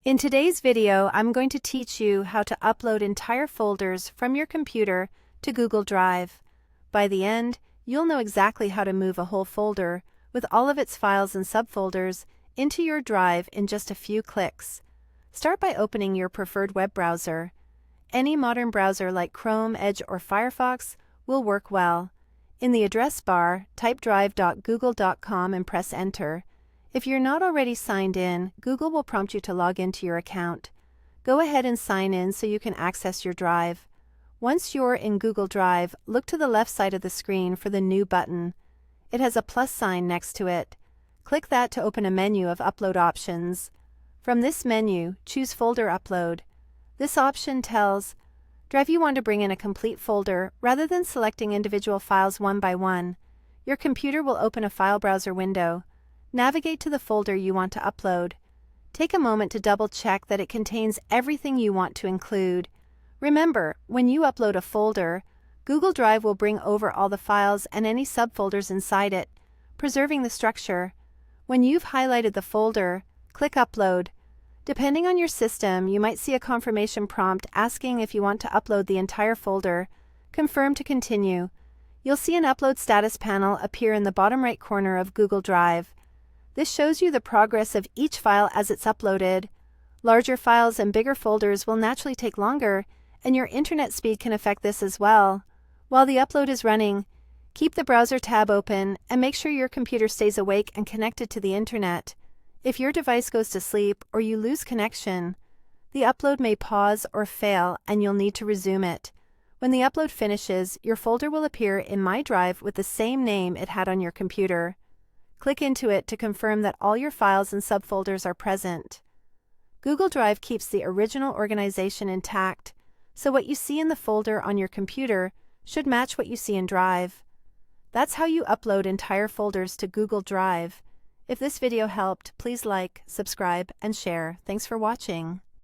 In today's video, I'm going to teach you how to upload entire folders from your computer to Google Drive. By the end, you'll know exactly how to move a whole folder with all of its files and subfolders into your Drive in just a few clicks. Start by opening your preferred web browser. Any modern browser like Chrome, Edge, or Firefox will work well. In the address bar, type drive.google.com and press Enter. If you're not already signed in, Google will prompt you to log into your account. Go ahead and sign in so you can access your Drive. Once you're in Google Drive, look to the left side of the screen for the New button. It has a plus sign next to it. Click that to open a menu of upload options. From this menu, choose Folder Upload. This option tells Drive you want to bring in a complete folder rather than selecting individual files one by one. Your computer will open a file browser window. Navigate to the folder you want to upload. Take a moment to double-check that it contains everything you want to include. Remember, when you upload a folder, Google Drive will bring over all the files and any subfolders inside it, preserving the structure. When you've highlighted the folder, click Upload. Depending on your system, you might see a confirmation prompt asking if you want to upload the entire folder. Confirm to continue. You'll see an Upload Status panel appear in the bottom right corner of Google Drive. This shows you the progress of each file as it's uploaded. Larger files and bigger folders will naturally take longer, and your internet speed can affect this as well. While the upload is running, keep the browser tab open and make sure your computer stays awake and connected to the internet. If your device goes to sleep or you lose connection, the upload may pause or fail and you'll need to resume it. When the upload finishes, your folder will appear in My Drive with the same name it had on your computer. Click into it to confirm that all your files and subfolders are present. Google Drive keeps the original organization intact, so what you see in the folder on your computer should match what you see in Drive. That's how you upload entire folders to Google Drive. If this video helped, please like, subscribe, and share. Thanks for watching.